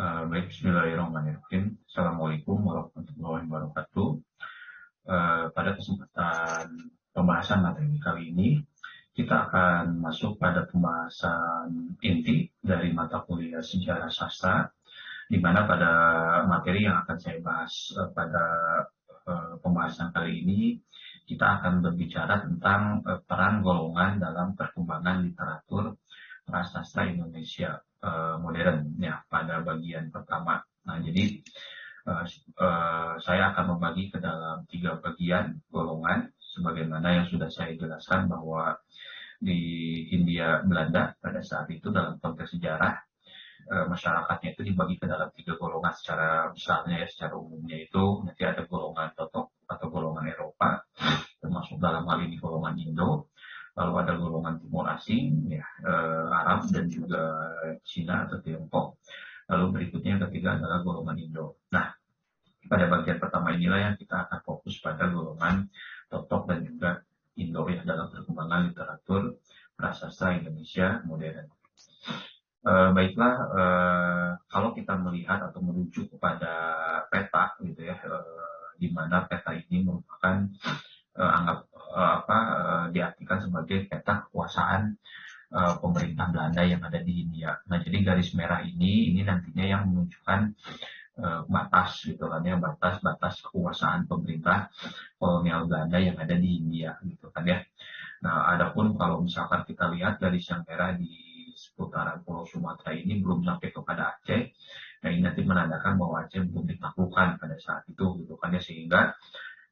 Baik, bismillahirrahmanirrahim. Assalamualaikum warahmatullahi wabarakatuh. Pada kesempatan pembahasan materi kali ini, kita akan masuk pada pembahasan inti dari mata kuliah Sejarah Sastra, di mana pada materi yang akan saya bahas pada pembahasan kali ini, kita akan berbicara tentang peran golongan dalam perkembangan literatur prasastra Indonesia modern ya pada bagian pertama. Nah, jadi saya akan membagi ke dalam 3 bagian golongan, sebagaimana yang sudah saya jelaskan bahwa di Hindia Belanda pada saat itu dalam konteks sejarah masyarakatnya itu dibagi ke dalam 3 golongan secara besarnya ya, secara umumnya itu nanti ada golongan Totok atau golongan Eropa, termasuk dalam hal ini golongan Indo, lalu ada golongan Timur Asing, ya, Arab dan juga Cina atau Tiongkok. Lalu berikutnya yang ketiga adalah golongan Indo. Nah, pada bagian pertama inilah yang kita akan fokus pada golongan Totok dan juga Indo ya dalam perkembangan literatur prasastra Indonesia modern. Baiklah, kalau kita melihat atau merujuk kepada peta gitu ya, di mana peta ini merupakan diartikan sebagai peta kekuasaan pemerintah Belanda yang ada di Hindia. Nah, jadi garis merah ini nantinya yang menunjukkan batas gitu kan ya, batas kekuasaan pemerintah kolonial Belanda yang ada di Hindia gitu kan ya. Nah, adapun kalau misalkan kita lihat garis yang merah di seputaran Pulau Sumatera ini belum sampai kepada Aceh. Nah, ini nanti menandakan bahwa Aceh belum ditaklukkan pada saat itu gitu kan ya, sehingga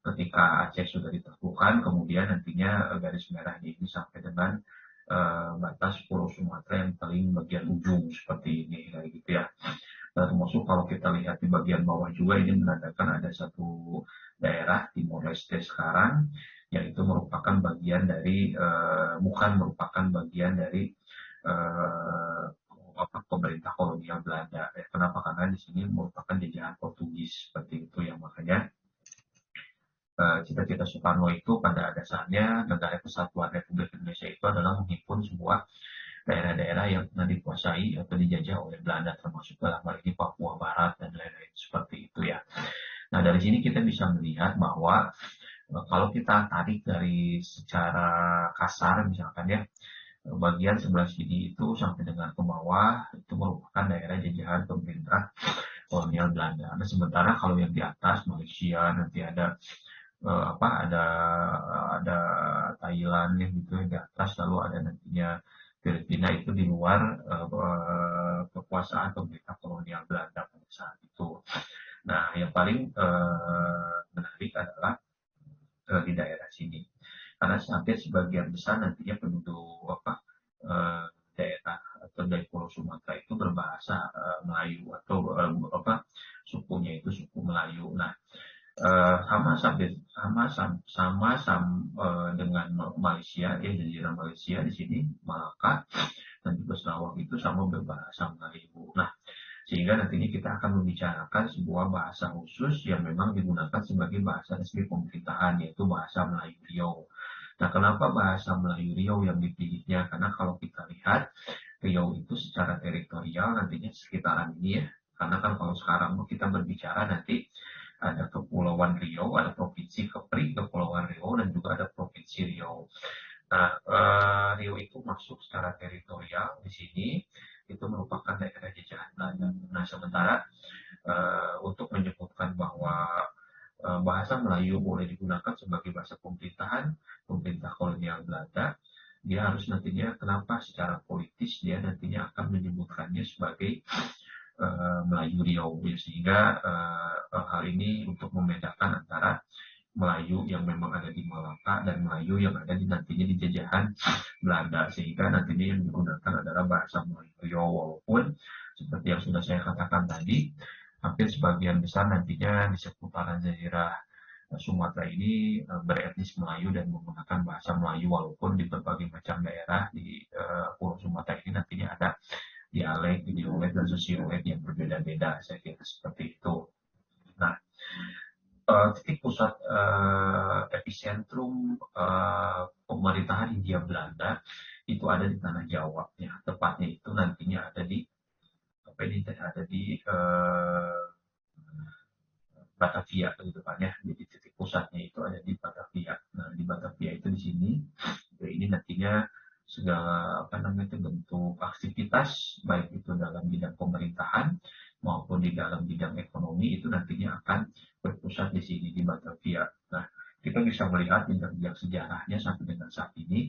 ketika Aceh sudah ditaklukkan, kemudian nantinya garis merah ini sampai dengan batas Pulau Sumatera yang paling bagian ujung seperti ini kayak gitu ya. Nah, termasuk kalau kita lihat di bagian bawah juga ini menandakan ada satu daerah Timor Leste sekarang, yaitu merupakan bagian dari bukan merupakan bagian dari pemerintah kolonial Belanda. Kenapa? Karena di sini merupakan jajahan Portugis seperti itu ya, makanya cita-cita Soekarno itu pada dasarnya Negara Kesatuan Republik Indonesia itu adalah menghimpun semua daerah-daerah yang pernah dikuasai atau dijajah oleh Belanda, termasuk dalam hal ini Papua Barat dan lain-lain seperti itu ya. Nah, dari sini kita bisa melihat bahwa kalau kita tarik dari secara kasar misalkan ya, bagian sebelah sini itu sampai dengan ke bawah itu merupakan daerah jajahan pemerintah kolonial Belanda. Nah, sementara kalau yang di atas Malaysia nanti ada ada Thailand yang gitu yang di atas, lalu ada nantinya Filipina itu di luar kekuasaan pemerintah kolonial Belanda pada saat itu. Nah, yang paling menarik adalah di daerah sini, karena hampir sebagian besar nantinya penduduk daerah atau dari Pulau Sumatera itu berbahasa Melayu atau sukunya itu suku Melayu. Nah, dengan Malaysia ya, jazirah Malaysia di sini Malaka dan juga Sarawak itu sama berbahasa Melayu. Nah, sehingga nantinya kita akan membicarakan sebuah bahasa khusus yang memang digunakan sebagai bahasa resmi pemerintahan, yaitu bahasa Melayu Riau. Nah, kenapa bahasa Melayu Riau yang dipilihnya? Karena kalau kita lihat Riau itu secara teritorial nantinya sekitaran ini ya. Karena kan kalau sekarang kita berbicara nanti ada Kepulauan Riau, ada Provinsi Kepri, Kepulauan Riau, dan juga ada Provinsi Riau. Nah, Riau itu masuk secara teritorial di sini, itu merupakan daerah jajahan Belanda. Nah, sementara untuk menyebutkan bahwa bahasa Melayu boleh digunakan sebagai bahasa pemerintahan, pemerintah kolonial Belanda, dia harus nantinya, kenapa secara politis dia nantinya akan menyebutkannya sebagai Melayu Riau, sehingga hal ini untuk membedakan antara Melayu yang memang ada di Malaka dan Melayu yang ada di nantinya di jajahan Belanda, sehingga nantinya yang digunakan adalah bahasa Melayu Riau, walaupun seperti yang sudah saya katakan tadi, hampir sebagian besar nantinya di seputaran jazirah Sumatera ini beretnis Melayu dan menggunakan bahasa Melayu, walaupun di berbagai macam daerah di Pulau Sumatera ini nantinya ada dialek, idiolet, dan sosiolet yang berbeda-beda, saya kira seperti itu. Nah, titik pusat epicentrum pemerintahan Hindia Belanda itu ada di tanah Jawa, ya, tepatnya itu nantinya ada di Eropa ini ada di Batavia gitu kan ya. Jadi titik pusatnya itu ada di Batavia. Nah, di Batavia itu di sini ini nantinya segala apa namanya itu bentuk aktivitas baik itu dalam bidang pemerintahan maupun di dalam bidang ekonomi itu nantinya akan berpusat di sini di Batavia. Nah, kita bisa melihat jenjang sejarahnya sampai dengan saat ini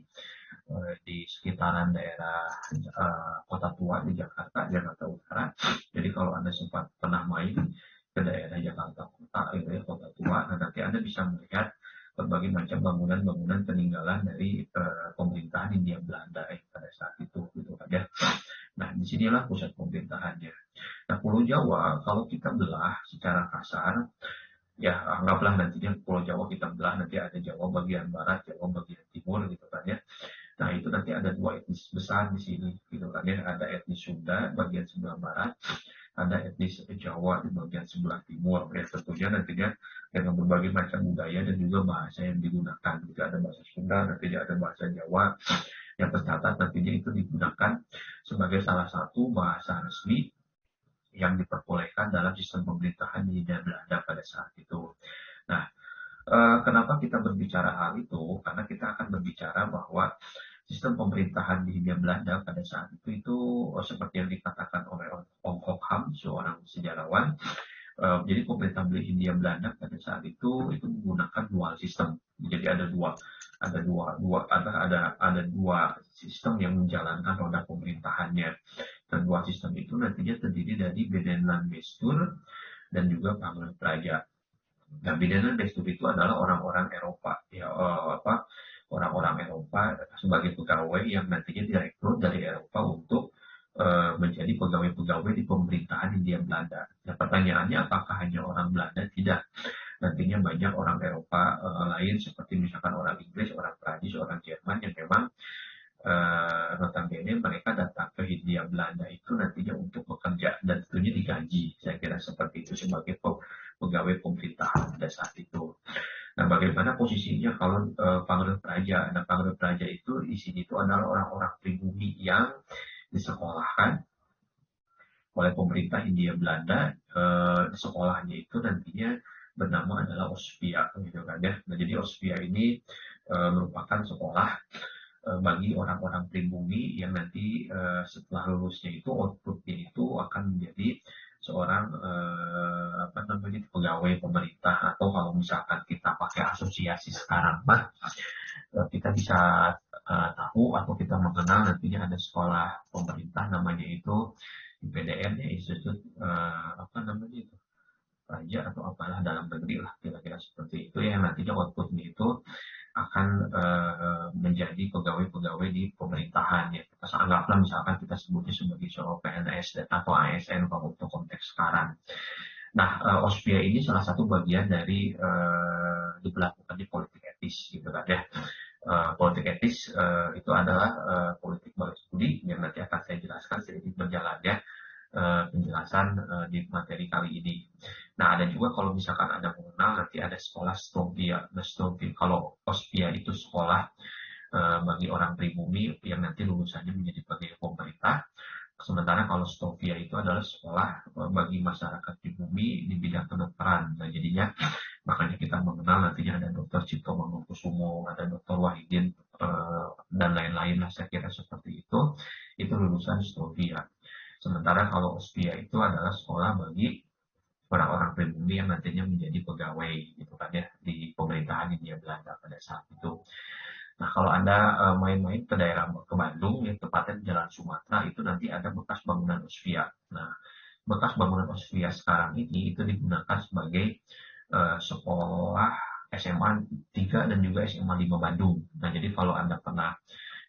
di sekitaran daerah Kota Tua di Jakarta Utara. Jadi kalau Anda sempat pernah main ke daerah Jakarta Kota, Kota Tua, nah nanti Anda bisa melihat berbagai macam bangunan-bangunan peninggalan dari pemerintahan Hindia Belanda pada saat itu, gitu kan ya. Nah, disinilah pusat pemerintahannya. Nah, Pulau Jawa kalau kita belah secara kasar, ya anggaplah nantinya Pulau Jawa kita belah nanti ada Jawa bagian barat, Jawa bagian timur, gitu kan ya. Nah, itu nanti ada dua etnis besar di sini, gitu kan ya. Ada etnis Sunda bagian sebelah barat, ada etnis Jawa di bagian sebelah timur. Ya, tentunya nantinya dengan berbagai macam budaya dan juga bahasa yang digunakan. Jika ada bahasa Sunda, nantinya ada bahasa Jawa. Yang tercatat nantinya itu digunakan sebagai salah satu bahasa resmi yang diperbolehkan dalam sistem pemerintahan di Hindia Belanda pada saat itu. Nah, kenapa kita berbicara hal itu? Karena kita akan berbicara bahwa sistem pemerintahan di Hindia Belanda pada saat itu seperti yang dikatakan oleh Ong Kok Ham, seorang sejarawan. Jadi pemerintahan di Hindia Belanda pada saat itu menggunakan dual sistem. Jadi ada dua sistem yang menjalankan roda pemerintahannya. Dan dua sistem itu nantinya terdiri dari Bedenland Bestur dan juga Panglet Praja. Nah, Bedenland Bestur itu adalah orang-orang Eropa, ya orang-orang Eropa sebagai pegawai yang nantinya direkrut dari Eropa untuk menjadi pegawai-pegawai di pemerintahan Hindia Belanda. Nah, pertanyaannya apakah hanya orang Belanda? Tidak. Nantinya banyak orang Eropa lain seperti misalkan orang Inggris, orang Prancis, orang Jerman yang memang notabene mereka datang ke Hindia Belanda itu nantinya untuk bekerja dan tentunya digaji. Saya kira seperti itu sebagai pegawai pemerintahan pada saat itu. Nah, bagaimana posisinya kalau Panglet Praja? Nah, Panglet Praja itu di sini itu adalah orang-orang pribumi yang disekolahkan oleh pemerintah Hindia Belanda. Sekolahnya itu nantinya bernama adalah Ospia, gitu kan ya. Nah, jadi Ospia ini merupakan sekolah bagi orang-orang pribumi yang nanti setelah lulusnya itu outputnya itu akan menjadi seorang pegawai pemerintah, atau kalau misalkan kita pakai asosiasi sekarang mah kita bisa tahu atau kita mengenal nantinya ada sekolah pemerintah namanya itu IPDN ya, Institut Raja atau apalah dalam negeri lah, kira-kira seperti itu ya, yang nantinya outputnya itu akan menjadi pegawai-pegawai di pemerintahan ya. Kita anggaplah misalkan kita sebutnya sebagai seorang PNS atau ASN kalau untuk konteks sekarang. Nah, Ospia ini salah satu bagian dari diberlakukannya politik etis, gitu kan ya. Politik etis itu adalah politik balas budi yang nanti akan saya jelaskan sedikit berjalannya penjelasan di materi kali ini. Nah, ada juga kalau misalkan Anda mengenal nanti ada sekolah Stovia. Nah, Stovia, kalau Ospia itu sekolah bagi orang pribumi yang nanti lulusannya menjadi pegawai pemerintah. Sementara kalau Stovia itu adalah sekolah bagi masyarakat pribumi di bidang kedokteran. Nah, jadinya makanya kita mengenal nantinya ada Dr. Cipto Mangunkusumo, ada Dr. Wahidin dan lain-lain lah, saya kira seperti itu. Itu lulusan Stovia. Sementara kalau Ospia itu adalah sekolah bagi orang-orang pribumi yang nantinya menjadi pegawai, gitu kan ya, di pemerintahan Hindia Belanda pada saat itu. Nah, kalau Anda main-main ke daerah ke Bandung, yang tepatnya di Jalan Sumatera, itu nanti ada bekas bangunan Ospia. Nah, bekas bangunan Ospia sekarang ini itu digunakan sebagai sekolah SMA 3 dan juga SMA 5 Bandung. Nah, jadi kalau Anda pernah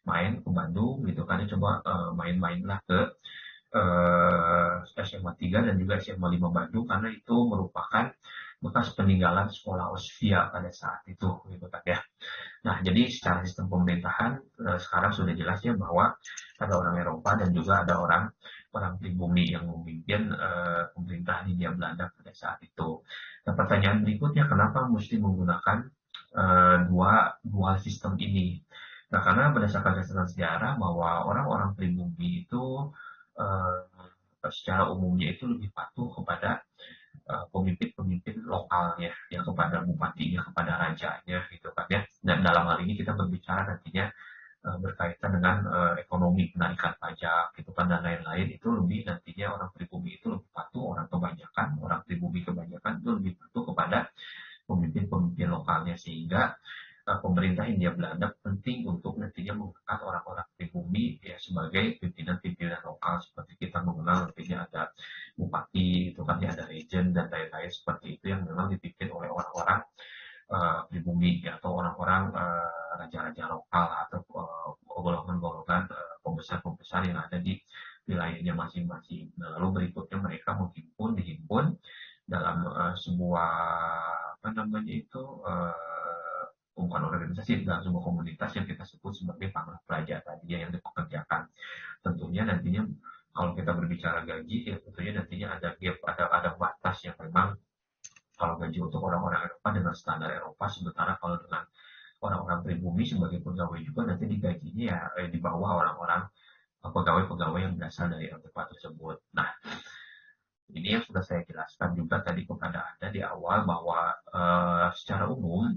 main ke Bandung, gitu kan, coba main-mainlah ke SMA 3 dan juga SMA 5 Bandung, karena itu merupakan bekas peninggalan sekolah Ospia pada saat itu, gitu kan ya. Nah, jadi secara sistem pemerintahan sekarang sudah jelas ya bahwa ada orang Eropa dan juga ada orang pribumi yang memimpin pemerintahan Hindia Belanda pada saat itu. Nah, pertanyaan berikutnya, kenapa mesti menggunakan dua sistem ini? Nah, karena berdasarkan catatan sejarah bahwa orang-orang pribumi itu secara umumnya itu lebih patuh kepada pemimpin-pemimpin lokalnya, ya kepada bupatinya, kepada rajanya gitu kan ya. Dan dalam hal ini kita berbicara nantinya berkaitan dengan ekonomi, penarikan pajak gitu kan dan lain-lain, itu lebih nantinya orang pribumi itu lebih patuh, orang pribumi kebanyakan itu lebih patuh kepada pemimpin-pemimpin lokalnya, sehingga pemerintah Hindia Belanda penting untuk nantinya mengangkat orang-orang pribumi ya sebagai pimpinan-pimpinan lokal, seperti kita mengenal nantinya ada bupati itu kan ya, ada regent dan lain-lain seperti itu yang memang dipimpin oleh orang-orang pribumi ya, atau orang-orang raja-raja lokal atau golongan-golongan pembesar-pembesar yang ada di wilayahnya masing-masing. Nah, lalu berikutnya mereka dihimpun dalam sebuah apa namanya itu bukan organisasi, dalam sebuah komunitas yang kita sebut sebagai pangkat praja tadi ya, yang dipekerjakan. Tentunya nantinya kalau kita berbicara gaji ya tentunya nantinya ada gap, ada batas yang memang kalau gaji untuk orang-orang Eropa dengan standar Eropa, sementara kalau dengan orang-orang pribumi sebagai pegawai juga nanti digajinya ya di bawah orang-orang pegawai-pegawai yang berasal dari Eropa tersebut. Nah, ini yang sudah saya jelaskan juga tadi kepada Anda di awal bahwa secara umum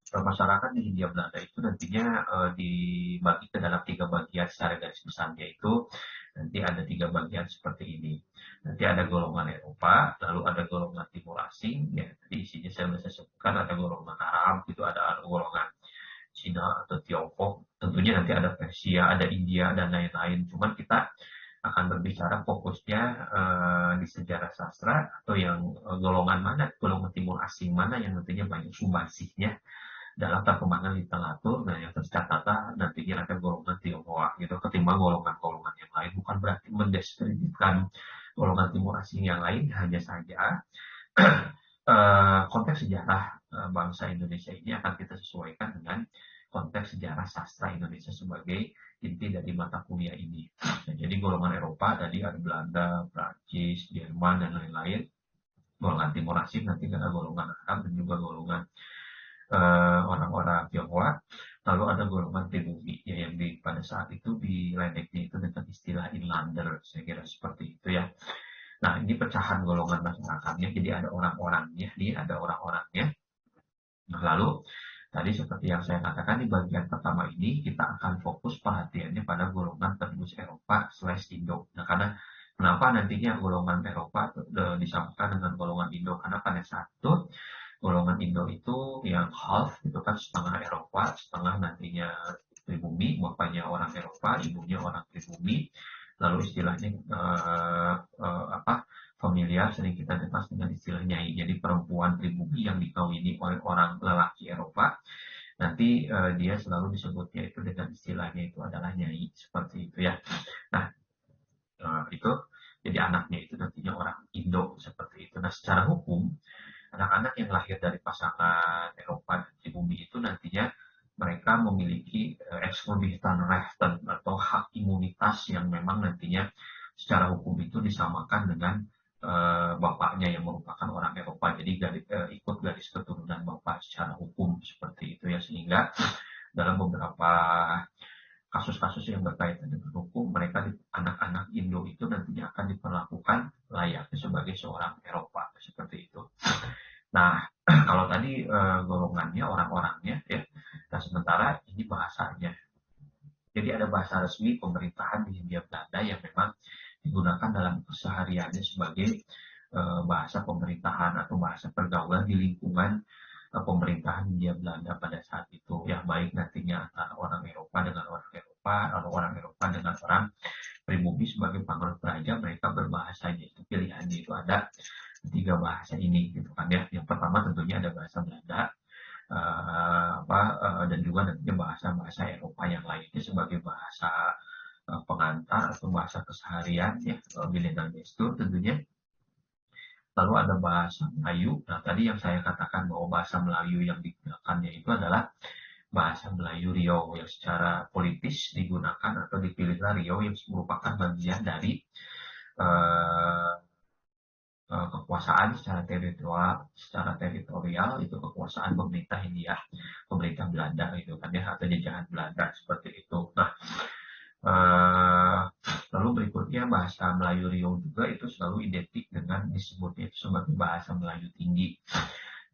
masyarakat di Hindia Belanda itu nantinya dibagi ke dalam 3 bagian secara garis besarnya itu nanti ada 3 bagian seperti ini. Nanti ada golongan Eropa, lalu ada golongan Timur Asing, ya tadi isinya saya bisa sebutkan, ada golongan Arab, gitu, ada golongan Cina atau Tiongkok, tentunya nanti ada Persia, ada India dan lain-lain. Cuman kita akan berbicara fokusnya di sejarah sastra atau yang golongan mana, golongan Timur Asing mana yang nantinya banyak sumbangsihnya dalam perkembangan literatur. Nah, yang tercatat nantinya ada golongan Tionghoa gitu ketimbang golongan-golongan yang lain. Bukan berarti mendiskreditkan golongan Timur Asing yang lain, hanya saja konteks sejarah bangsa Indonesia ini akan kita sesuaikan dengan konteks sejarah sastra Indonesia sebagai inti dari mata kuliah ini. Nah, jadi golongan Eropa tadi ada Belanda, Prancis, Jerman dan lain-lain. Golongan Timur Asing nanti ada golongan Arab dan juga golongan orang-orang Tionghoa. Lalu ada golongan pribumi ya, yang pada saat itu di ledeknya itu dengan istilah inlander, saya kira seperti itu ya. Nah, ini pecahan golongan masyarakatnya, jadi ada orang-orangnya, ada orang-orangnya. Nah, lalu tadi seperti yang saya katakan di bagian pertama ini kita akan fokus perhatiannya pada golongan penebus Eropa / Indo. Nah, karena kenapa nantinya golongan Eropa disamakan dengan golongan Indo? Karena pada saat itu golongan Indo itu yang half itu kan setengah Eropa, setengah nantinya pribumi, bapaknya orang Eropa, ibunya orang pribumi. Lalu istilahnya familiar sering kita dengar dengan istilah nyai. Jadi perempuan pribumi yang dikawini oleh orang lelaki Eropa, nanti dia selalu disebutnya itu dengan istilahnya itu adalah nyai, seperti itu ya. Nah, itu jadi anaknya itu nantinya orang Indo seperti itu. Nah, secara hukum anak-anak yang lahir dari pasangan Eropa dan pribumi itu nantinya mereka memiliki Exgebightenrechten atau hak imunitas yang memang nantinya secara hukum itu disamakan dengan bapaknya yang merupakan orang Eropa. Jadi ikut garis keturunan bapak secara hukum seperti itu ya, sehingga dalam beberapa kasus-kasus yang berkaitan dengan hukum, mereka anak-anak Indo itu nantinya akan diperlakukan layaknya sebagai seorang Eropa seperti itu. Nah, kalau tadi golongannya, orang-orangnya ya. Nah, sementara ini bahasanya. Jadi ada bahasa resmi pemerintahan di Hindia Belanda yang memang digunakan dalam kesehariannya sebagai bahasa pemerintahan atau bahasa pergaulan di lingkungan pemerintahan Hindia Belanda pada saat itu. Ya, baik nantinya antara orang Eropa dengan orang Eropa, atau orang Eropa dengan orang pribumi sebagai pangkat praja, mereka berbahasanya itu pilihannya itu ada 3 bahasa ini gitu kan ya. Yang pertama tentunya ada bahasa Belanda, dan juga nantinya bahasa-bahasa Eropa yang lainnya sebagai bahasa pengantar atau bahasa keseharian ya, bilingual gestur tentunya. Lalu ada bahasa Melayu. Nah, tadi yang saya katakan bahwa bahasa Melayu yang digunakannya itu adalah bahasa Melayu Riau yang secara politis digunakan atau dipilihlah Riau yang merupakan bagian dari kekuasaan secara teritorial itu kekuasaan pemerintah Hindia, pemerintah Belanda gitu kan ya, atau jajahan Belanda seperti itu. Nah, Lalu berikutnya bahasa Melayu Riau juga itu selalu identik dengan disebutnya itu sebagai bahasa Melayu tinggi.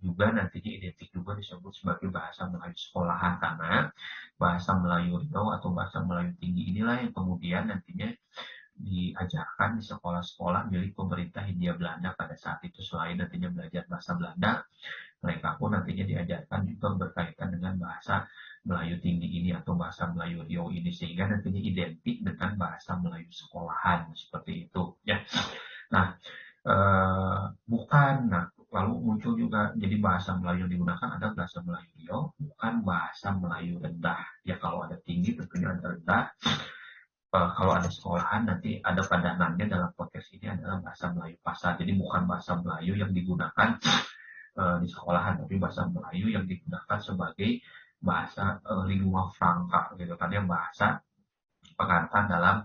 Juga nantinya identik juga disebut sebagai bahasa Melayu sekolahan karena bahasa Melayu Riau atau bahasa Melayu tinggi inilah yang kemudian nantinya diajarkan di sekolah-sekolah milik pemerintah Hindia Belanda pada saat itu. Selain nantinya belajar bahasa Belanda, mereka pun nantinya diajarkan juga berkaitan dengan bahasa Melayu tinggi ini atau bahasa Melayu Riau ini sehingga nantinya identik dengan bahasa Melayu sekolahan seperti itu ya. Nah, bukan. Nah, lalu muncul juga jadi bahasa Melayu yang digunakan ada bahasa Melayu Riau, bukan bahasa Melayu rendah. Ya kalau ada tinggi tentunya ada rendah. Kalau ada sekolahan nanti ada padanannya dalam podcast ini adalah bahasa Melayu pasar. Jadi bukan bahasa Melayu yang digunakan di sekolahan, tapi bahasa Melayu yang digunakan sebagai bahasa lingua franca gitu kan ya, bahasa pengantar dalam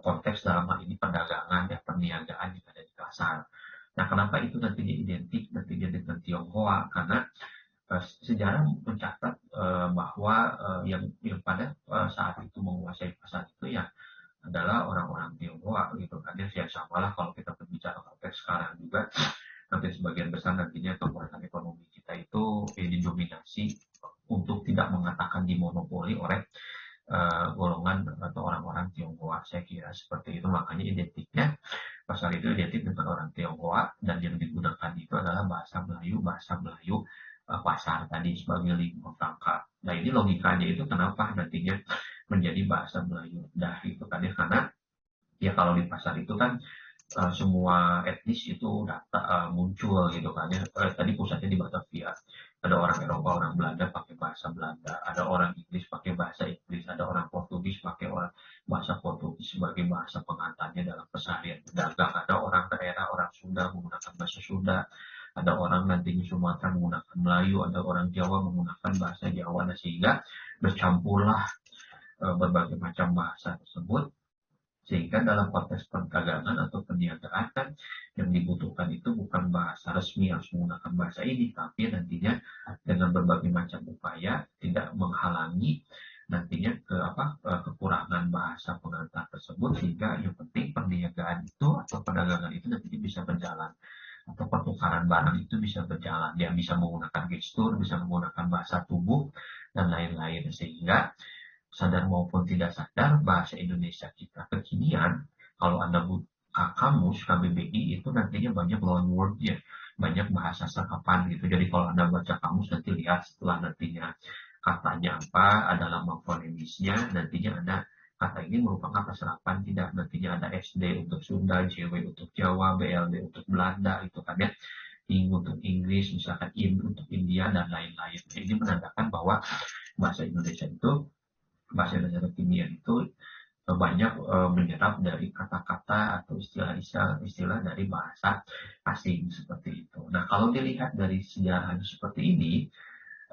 konteks dalam hal ini perdagangan dan perniagaan yang ada di pasar. Nah, kenapa itu nantinya identik nantinya dengan Tionghoa? Karena sejarah mencatat bahwa yang pada saat itu menguasai pasar itu ya adalah orang-orang Tionghoa gitu kan ya. Samalah kalau kita berbicara konteks sekarang juga nanti sebagian besar nantinya kekuatan ekonomi kita itu didominasi untuk tidak mengatakan dimonopoli oleh golongan atau orang-orang Tionghoa. Saya kira seperti itu, makanya identiknya pasar itu identik dengan orang Tionghoa dan yang digunakan itu adalah bahasa Melayu pasar tadi sebagai lingua franca. Nah ini logikanya itu kenapa nantinya menjadi bahasa Melayu rendah itu kan ya, karena ya kalau di pasar itu kan semua etnis itu muncul gitu kan ya. Tadi pusatnya di Batavia, ada orang Eropa, orang Belanda pakai bahasa Belanda, ada orang Inggris pakai bahasa Inggris, ada orang Portugis pakai bahasa Portugis sebagai bahasa pengantarnya dalam keseharian berdagang, ada orang daerah, orang Sunda menggunakan bahasa Sunda, ada orang nantinya Sumatera menggunakan Melayu, ada orang Jawa menggunakan bahasa Jawa. Nah, sehingga bercampurlah berbagai macam bahasa tersebut sehingga dalam konteks perdagangan atau perniagaan kan yang dibutuhkan itu bukan bahasa resmi harus menggunakan bahasa ini, tapi nantinya dengan berbagai macam upaya tidak menghalangi nantinya kekurangan bahasa pengantar tersebut, sehingga yang penting perniagaan itu atau perdagangan itu nantinya bisa berjalan atau pertukaran barang itu bisa berjalan. Dia bisa menggunakan gestur, bisa menggunakan bahasa tubuh dan lain-lain, sehingga sadar maupun tidak sadar bahasa Indonesia kita kekinian kalau Anda buka kamus KBBI itu nantinya banyak loan word-nya, banyak bahasa serapan gitu. Jadi kalau Anda baca kamus nanti lihat setelah nantinya katanya apa, ada lambang fonemisnya, nantinya ada kata ini merupakan kata serapan tidak, nantinya ada SD untuk Sunda, JW untuk Jawa, BLD untuk Belanda itu kan ya, ING untuk Inggris, misalkan IN untuk India dan lain-lain. Ini menandakan bahwa bahasa Indonesia kekinian itu banyak menyerap dari kata-kata atau istilah-istilah dari bahasa asing seperti itu. Nah, kalau dilihat dari sejarah seperti ini,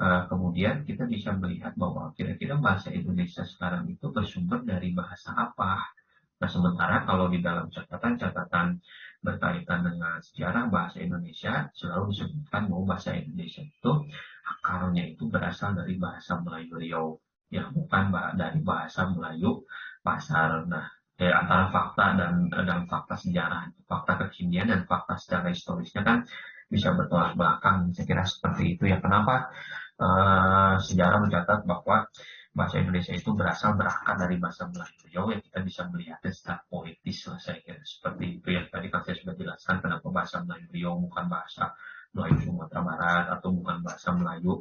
kemudian kita bisa melihat bahwa kira-kira bahasa Indonesia sekarang itu bersumber dari bahasa apa. Nah, sementara kalau di dalam catatan-catatan berkaitan dengan sejarah bahasa Indonesia selalu disebutkan bahwa bahasa Indonesia itu akarnya itu berasal dari bahasa Melayu Riau, ya bukan dari bahasa Melayu pasar. Nah, antara fakta dan fakta sejarah, fakta kekinian dan fakta secara historisnya kan bisa bertolak belakang. Saya kira seperti itu ya. Kenapa sejarah mencatat bahwa bahasa Indonesia itu berakar dari bahasa Melayu Riau, yang kita bisa melihatnya secara politis lah, saya kira seperti itu ya. Tadi kan saya sudah jelaskan kenapa bahasa Melayu Riau bukan bahasa Melayu Sumatera Barat atau bukan bahasa Melayu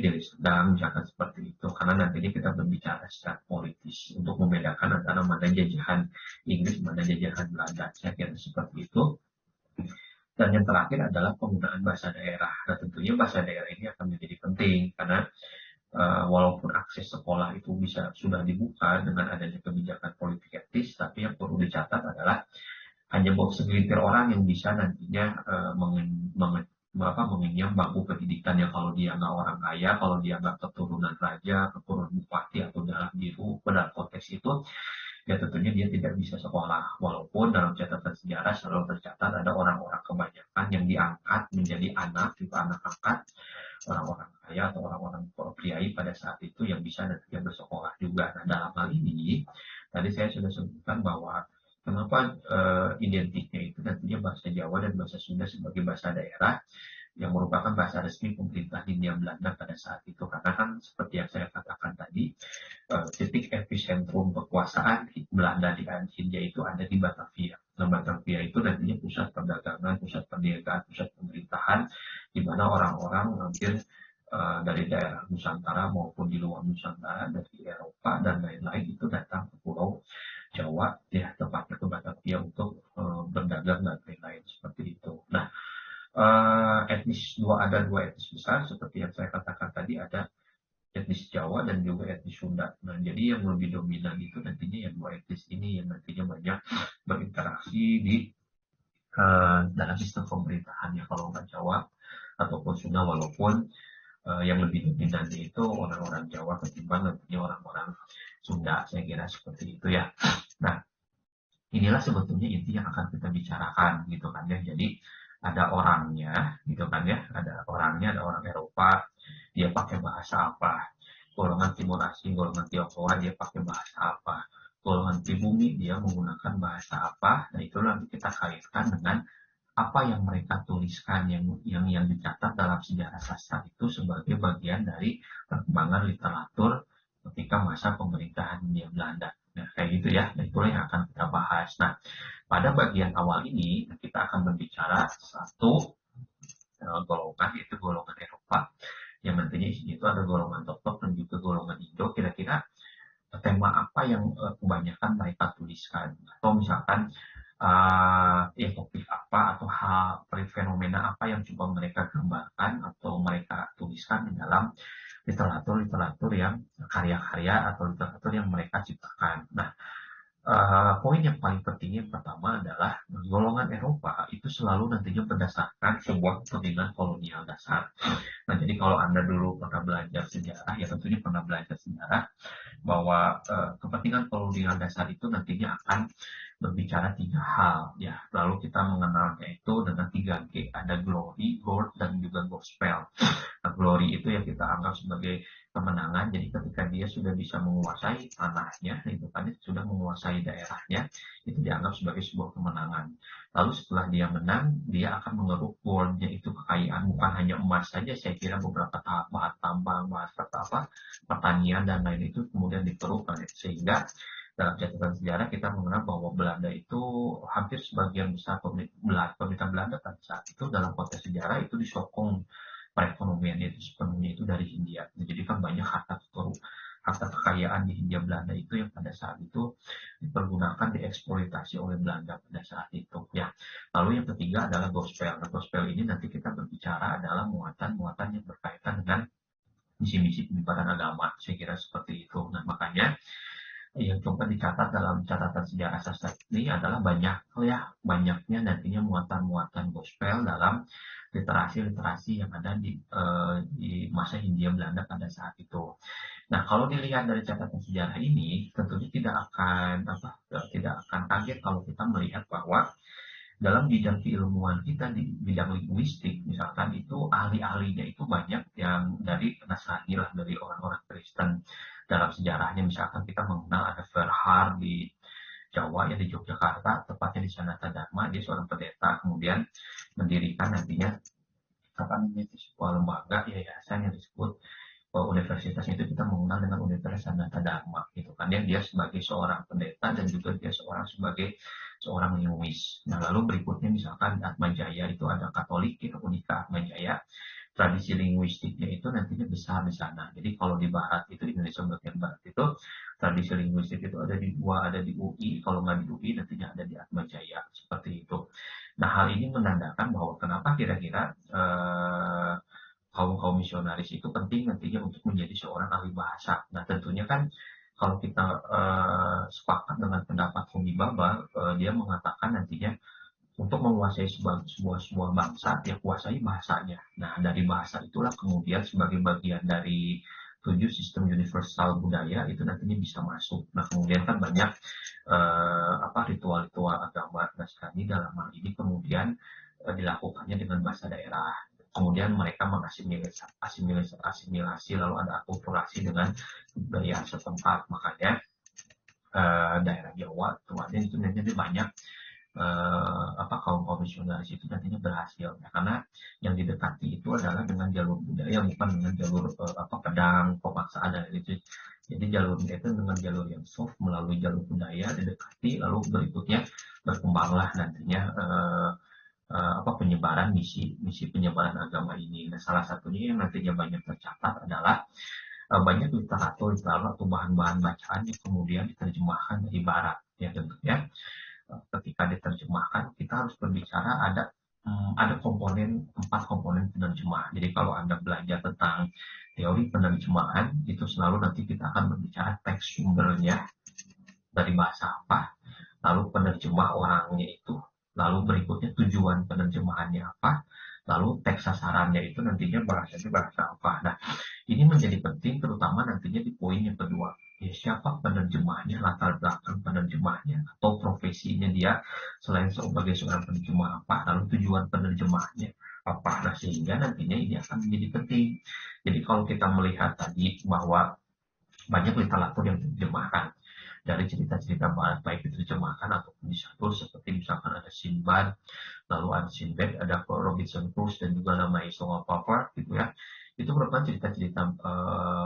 Deli Serdang, misalkan seperti itu, karena nantinya kita berbicara secara politis untuk membedakan antara mana jajahan Inggris, mana jajahan Belanda. Saya kira seperti itu. Dan yang terakhir adalah penggunaan bahasa daerah. Nah, tentunya bahasa daerah ini akan menjadi penting karena walaupun akses sekolah itu sudah dibuka dengan adanya kebijakan politik etis, tapi yang perlu dicatat adalah hanya segelintir orang yang bisa nantinya mengenyam bangku pendidikan ya. Kalau dia nggak orang kaya, kalau dia nggak keturunan raja, keturunan bupati atau dalam biru, pada konteks itu ya tentunya dia tidak bisa sekolah. Walaupun dalam catatan sejarah selalu tercatat ada orang-orang kebanyakan yang diangkat menjadi anak, juga anak angkat orang-orang kaya atau orang-orang priai pada saat itu yang bisa nantinya bersekolah juga. Nah, dalam hal ini Tadi saya sudah sebutkan bahwa kenapa identiknya itu nantinya bahasa Jawa dan bahasa Sunda sebagai bahasa daerah yang merupakan bahasa resmi pemerintah Hindia Belanda pada saat itu. Karena kan seperti yang saya katakan tadi, titik epicentrum kekuasaan Belanda di Hindia itu ada di Batavia. Nah, Batavia itu nantinya pusat perdagangan, pusat perniagaan, pusat pemerintahan, di mana orang-orang hampir dari daerah Nusantara maupun di luar Nusantara, dari Eropa dan lain-lain itu datang ke Pulau Jawa, ya tepatnya ke Batavia untuk berdagang dan lain-lain seperti itu. Nah, ada dua etnis besar seperti yang saya katakan tadi, ada etnis Jawa dan juga etnis Sunda. Nah, jadi yang lebih dominan itu nantinya yang dua etnis ini yang nantinya banyak berinteraksi di dalam sistem pemerintahannya. Kalau orang Jawa ataupun Sunda, walaupun yang lebih dominan itu orang-orang Jawa ketimbang nantinya orang-orang Sunda, saya kira seperti itu ya. Nah, inilah sebetulnya inti yang akan kita bicarakan gitu kan ya. Jadi ada orangnya gitu kan ya, ada orangnya, ada orang Eropa, dia pakai bahasa apa, golongan Timur Asing, golongan Tionghoa dia pakai bahasa apa, golongan pribumi dia menggunakan bahasa apa. Nah, itulah kita kaitkan dengan apa yang mereka tuliskan, yang dicatat dalam sejarah sastra itu sebagai bagian dari perkembangan literatur ketika masa pemerintahan Hindia Belanda. Nah, kayak gitu ya. Nah, itulah yang akan kita bahas. Nah, pada bagian awal ini kita akan berbicara satu golongan, yaitu golongan Eropa, yang nantinya itu ada golongan Totok dan juga golongan Indo. Kira-kira tema apa yang kebanyakan mereka tuliskan, atau misalkan ya topik apa atau hal fenomena apa yang coba mereka gambarkan atau mereka tuliskan di dalam literatur yang karya-karya atau literatur yang mereka ciptakan. Nah, poin yang paling penting yang pertama adalah golongan Eropa itu selalu nantinya berdasarkan sebuah kepentingan kolonial dasar. Nah, jadi kalau Anda dulu pernah belajar sejarah, ya tentunya pernah belajar sejarah bahwa kepentingan kolonial dasar itu nantinya akan berbicara tiga hal ya. Lalu kita mengenalnya itu dengan 3G, ada glory, gold, dan juga gospel. Nah, glory itu yang kita anggap sebagai kemenangan. Jadi ketika dia sudah bisa menguasai tanahnya, itu kan sudah menguasai daerahnya, itu dianggap sebagai sebuah kemenangan. Lalu setelah dia menang, dia akan mengeruk goldnya, itu kekayaan bukan hanya emas saja. Saya kira beberapa bahan tambang, bahan pertanian dan lain itu kemudian dikeruk, sehingga dalam catatan sejarah kita mengenal bahwa Belanda itu hampir sebagian besar pemerintah Belanda pada saat itu dalam konteks sejarah itu disokong perekonomiannya itu sepenuhnya itu dari Hindia. Jadi kan banyak harta kekayaan di Hindia Belanda itu yang pada saat itu dipergunakan, dieksploitasi oleh Belanda pada saat itu ya. Lalu yang ketiga adalah gospel. Nah, gospel ini nanti kita berbicara adalah muatan-muatan yang berkaitan dengan misi-misi penyebaran agama. Saya kira seperti itu. Nah, makanya yang coba dicatat dalam catatan sejarah sastra ini adalah banyaknya nantinya muatan-muatan gospel dalam literasi-literasi yang ada di masa Hindia Belanda pada saat itu. Nah, kalau dilihat dari catatan sejarah ini, tentunya tidak akan kaget kalau kita melihat bahwa dalam bidang keilmuan kita di bidang linguistik, misalkan itu ahli-ahlinya itu banyak yang dari Nasrani lah, dari orang-orang Kristen. Dalam sejarahnya misalkan kita mengenal ada Verhaar di Jawa ya, di Yogyakarta, tepatnya di Sanata Dharma. Dia seorang pendeta, kemudian mendirikan nantinya sebuah lembaga yayasan yang disebut universitasnya itu kita mengenal dengan Universitas Sanata Dharma gitu kan. Dia sebagai seorang pendeta dan juga dia sebagai seorang linguis. Nah, lalu berikutnya misalkan Atma Jaya itu ada Katolik gitu, Unika Atma Jaya. Tradisi linguistiknya itu nantinya besar di sana. Jadi kalau di barat itu, Indonesia bagian barat itu, tradisi linguistik itu ada di UI, kalau nggak di UI nantinya ada di Atma Jaya, seperti itu. Nah, hal ini menandakan bahwa kenapa kira-kira kaum misionaris itu penting nantinya untuk menjadi seorang ahli bahasa. Nah, tentunya kan kalau kita sepakat dengan pendapat Homi Baba, dia mengatakan nantinya untuk menguasai sebuah bangsa, ya kuasai bahasanya. Nah, dari bahasa itulah kemudian sebagai bagian dari 7 sistem universal budaya itu nantinya bisa masuk. Nah, kemudian kan banyak ritual-ritual agama Nasrani dalam hal ini kemudian dilakukannya dengan bahasa daerah. Kemudian mereka mengasimilasi lalu ada akulturasi dengan budaya setempat. Makanya daerah Jawa tuh itu nanti banyak kaum misionaris itu nantinya berhasil ya, karena yang didekati itu adalah dengan jalur budaya bukan dengan jalur pedang pemaksaan dan itu. Jadi jalurnya itu dengan jalur yang soft melalui jalur budaya didekati, lalu berikutnya berkembanglah nantinya penyebaran misi penyebaran agama ini. Nah, salah satunya yang nantinya banyak tercatat adalah banyak literatur atau bahan-bahan bacaan yang kemudian diterjemahkan dari barat ya tentunya. Ketika diterjemahkan kita harus berbicara ada empat komponen penerjemah. Jadi kalau Anda belajar tentang teori penerjemahan itu selalu nanti kita akan berbicara teks sumbernya dari bahasa apa, lalu penerjemah orangnya itu, lalu berikutnya tujuan penerjemahannya apa, lalu teks sasarannya itu nantinya bahasanya bahasa apa. Nah, ini menjadi penting terutama nantinya di poin yang kedua. Ya, siapa penerjemahnya, latar belakang penerjemahnya, atau profesinya dia selain sebagai seorang penerjemah apa, lalu tujuan penerjemahnya apa. Nah, sehingga nantinya ini akan menjadi penting. Jadi kalau kita melihat tadi bahwa banyak literatur yang diterjemahkan dari cerita-cerita barat, baik diterjemahkan ataupun disadur, seperti misalkan ada Sinbad, lalu ada Sinbad, ada Robinson Crusoe, dan juga nama Song of Papa gitu ya. Itu merupakan cerita-cerita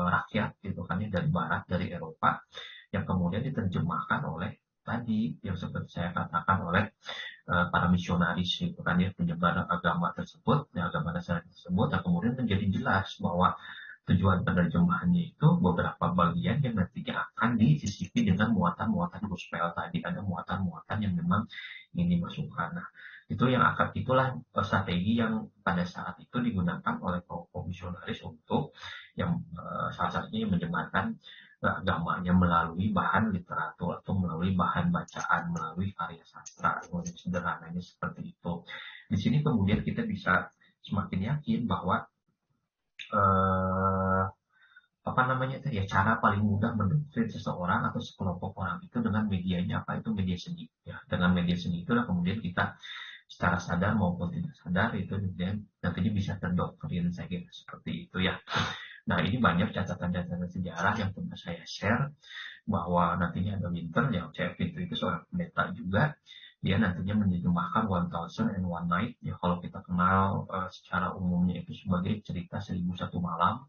rakyat gitu kan ya, dari barat, dari Eropa, yang kemudian diterjemahkan oleh tadi yang seperti saya katakan oleh para misionaris gitu kan ya, penyebaran agama tersebut, ya, agama dasar tersebut, dan kemudian menjadi jelas bahwa tujuan penerjemahannya itu beberapa bagian yang nantinya akan disisipi dengan muatan-muatan gospel tadi, ada muatan-muatan yang memang ingin dimasukkan. Nah, itulah strategi yang pada saat itu digunakan oleh komisionaris untuk yang salah satunya menyebarkan agamanya melalui bahan literatur atau melalui bahan bacaan, melalui karya sastra, sederhananya seperti itu. Di sini kemudian kita bisa semakin yakin bahwa eh, cara paling mudah mendoktrin seseorang atau sekelompok orang itu dengan medianya apa, itu media seni ya. Dengan media seni itulah kemudian kita secara sadar maupun tidak sadar itu kemudian nantinya bisa terdoktrin, saya kira seperti itu ya. Nah, ini banyak catatan-catatan sejarah yang pernah saya share bahwa nantinya ada Winter, yang Chef Winter itu seorang pendeta juga, dia nantinya menerjemahkan One Thousand and One Night ya, kalau kita kenal secara umumnya itu sebagai cerita 1001 malam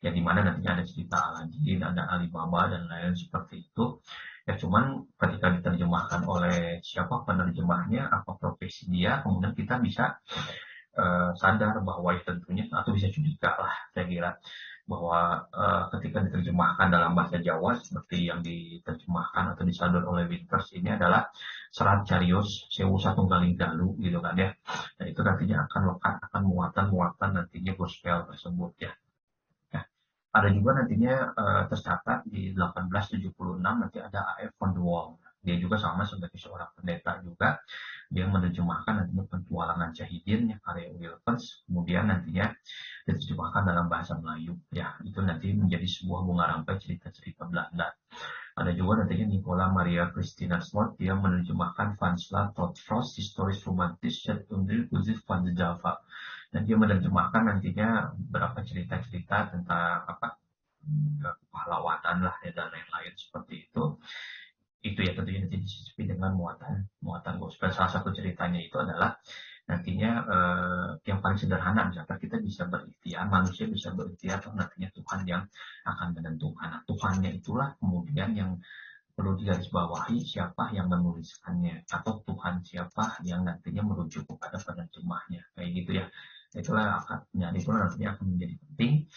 ya, dimana nantinya ada cerita Aladin, ada Alibaba dan lain-lain seperti itu ya. Cuman ketika diterjemahkan oleh siapa penerjemahnya, apa profesi dia, kemudian kita bisa sadar bahwa ya tentunya, atau bisa curiga lah saya kira, bahwa ketika diterjemahkan dalam bahasa Jawa seperti yang diterjemahkan atau disadur oleh Winters ini adalah Serat Carios Sewu Satunggaling Dalu gitu kan ya. Nah, itu nantinya akan lekat akan muatan-muatan nantinya gospel tersebut ya. Nah, ada juga nantinya tercatat di 1876 nanti ada A.F. von der Wall. Dia juga sama sebagai seorang pendeta juga. Dia menerjemahkan nantinya Petualangan Syahidin ya, karya Wilkins. Kemudian nantinya diterjemahkan dalam bahasa Melayu. Ya, itu nanti menjadi sebuah bunga rampai cerita-cerita Belanda. Ada juga nantinya Nicola Maria Christina Smart, dia menerjemahkan Van Sla Tot Frost, Historis Romantis, Zet Undril Kuzit van de Java. Dan dia menerjemahkan nantinya beberapa cerita-cerita tentang pahlawanan lah ya, dan lain-lain seperti itu. Itu ya tentunya nanti disisipi dengan muatan gospel. Salah satu ceritanya itu adalah nantinya yang paling sederhana, misalkan kita bisa berikhtiar, manusia bisa berikhtiar, atau nantinya Tuhan yang akan menentukan. Nah, Tuhannya itulah kemudian yang perlu digarisbawahi, siapa yang menuliskannya, atau Tuhan siapa yang nantinya merujuk kepada penerjemahnya, kayak gitu ya. Itulah nantinya akan menjadi penting,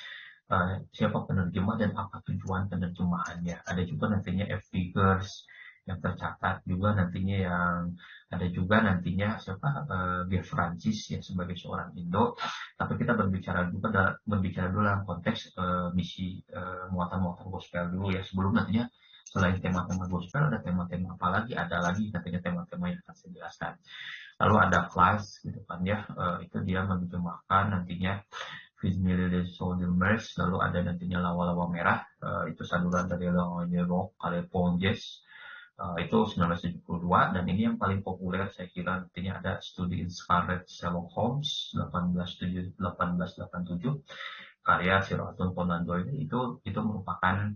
siapa penerjemah dan apa tujuan penerjemahannya. Ada juga nantinya F. Figures yang tercatat juga nantinya, yang ada juga nantinya siapa G. Francis ya, sebagai seorang Indo. Tapi kita berbicara dulu dalam konteks misi muatan-muatan gospel dulu ya, sebelum nantinya selain tema-tema gospel ada tema-tema apa lagi, ada lagi nantinya tema-tema yang akan saya jelaskan. Lalu ada Class gitu kan ya, itu dia menerjemahkan nantinya Fismile Soldiers, lalu ada nantinya Lawa-Lawa Merah, itu saduran dari Rock Ponjes, itu 1972, dan ini yang paling populer saya kira nantinya ada Studi in Scarlet Sherlock Holmes 1887 karya Sir Arthur Conan Doyle. Itu merupakan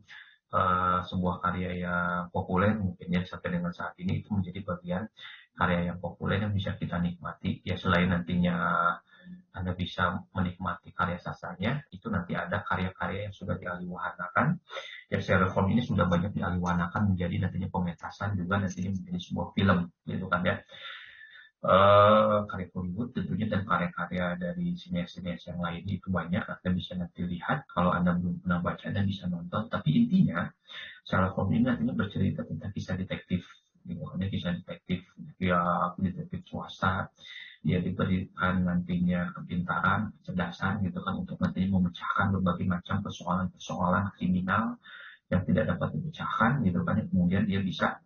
sebuah karya yang populer mungkin ya sampai dengan saat ini itu menjadi bagian karya yang populer yang bisa kita nikmati ya. Selain nantinya Anda bisa menikmati karya sastranya, itu nanti ada karya-karya yang sudah dialihwahanakan. Ya, Sherlock ini sudah banyak dialihwahanakan menjadi nantinya pementasan juga nantinya menjadi sebuah film gitu kan ya. Karya Hollywood tentunya dan karya-karya dari sinias-sinias yang lain itu banyak. Anda bisa nanti lihat kalau Anda belum pernah baca, Anda bisa nonton. Tapi intinya Sherlock Holmes ini nantinya bercerita tentang kisah detektif, gitu kan ya, kisah detektif ya, detektif swasta. Dia diberikan nantinya kepintaran, kecerdasan gitu kan untuk nantinya memecahkan berbagai macam persoalan-persoalan kriminal yang tidak dapat dipecahkan gitu kan ya. Kemudian dia bisa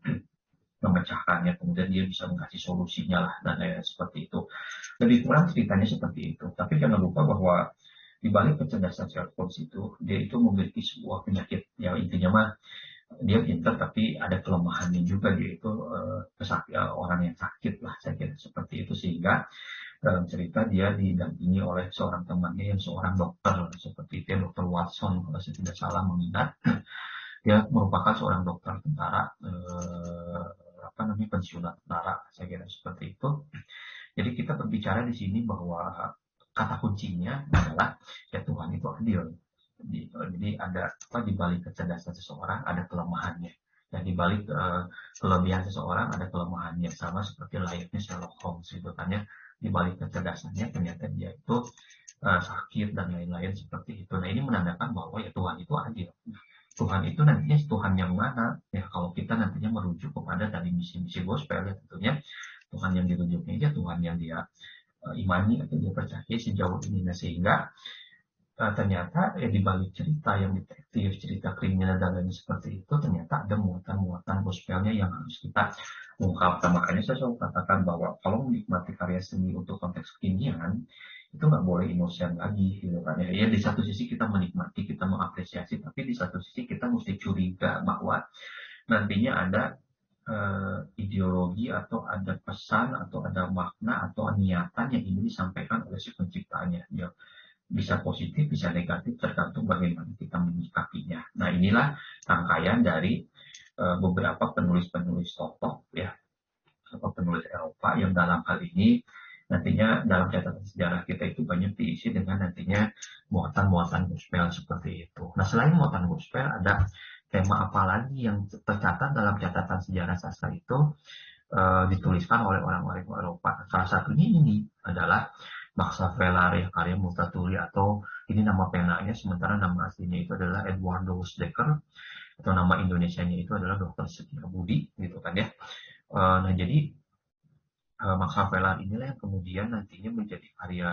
memecahkannya, kemudian dia bisa mengasih solusinya lah dan lain-lain seperti itu. Lebih kurang ceritanya seperti itu. Tapi jangan lupa bahwa di balik kecerdasan Sherlock Holmes itu, dia itu memiliki sebuah penyakit. Yang intinya mah dia pintar tapi ada kelemahannya juga, dia itu orang yang sakit lah, saya kira seperti itu. Sehingga dalam cerita dia didampingi oleh seorang temannya yang seorang dokter seperti itu, dokter Watson kalau saya tidak salah mengingat. Dia merupakan seorang dokter tentara, pensiunan tentara, saya kira seperti itu. Jadi kita berbicara di sini bahwa kata kuncinya adalah ya Tuhan itu adil. Jadi ada di balik kecerdasan seseorang ada kelemahannya. Dan di balik kelebihan seseorang ada kelemahannya, sama seperti layaknya Sherlock Holmes gitu kan ya. Di balik kecerdasannya ternyata dia itu sakit dan lain-lain seperti itu. Nah, ini menandakan bahwa ya Tuhan itu adil. Tuhan itu nantinya Tuhan yang mana ya, kalau kita nantinya merujuk kepada dari misi-misi gospel ya, tentunya Tuhan yang dirujuknya ya Tuhan yang dia imani atau dia percaya sejauh ini. Nah, sehingga ternyata ya di balik cerita yang detektif, cerita kriminal dan lain seperti itu, ternyata ada muatan-muatan gospelnya yang harus kita ungkapkan. Makanya saya selalu katakan bahwa kalau menikmati karya seni untuk konteks kekinian, itu nggak boleh inosen lagi gitu kan ya. Di satu sisi kita menikmati, kita mengapresiasi, tapi di satu sisi kita mesti curiga bahwa nantinya ada ideologi atau ada pesan atau ada makna atau niatan yang ingin disampaikan oleh si penciptanya ya. Bisa positif, bisa negatif, tergantung bagaimana kita menyikapinya. Nah, inilah rangkaian dari beberapa penulis-penulis tokoh ya, atau penulis Eropa yang dalam hal ini nantinya dalam catatan sejarah kita itu banyak diisi dengan nantinya muatan-muatan gospel seperti itu. Nah, selain muatan gospel, ada tema apa lagi yang tercatat dalam catatan sejarah sastra itu dituliskan oleh orang-orang Eropa. Salah satunya ini adalah Max Havelaar ya, karya Multatuli, atau ini nama penanya, sementara nama aslinya itu adalah Edward Dekker, atau nama Indonesianya itu adalah Dr. Setiabudi gitu kan ya. Nah, jadi Max Havelaar inilah yang kemudian nantinya menjadi karya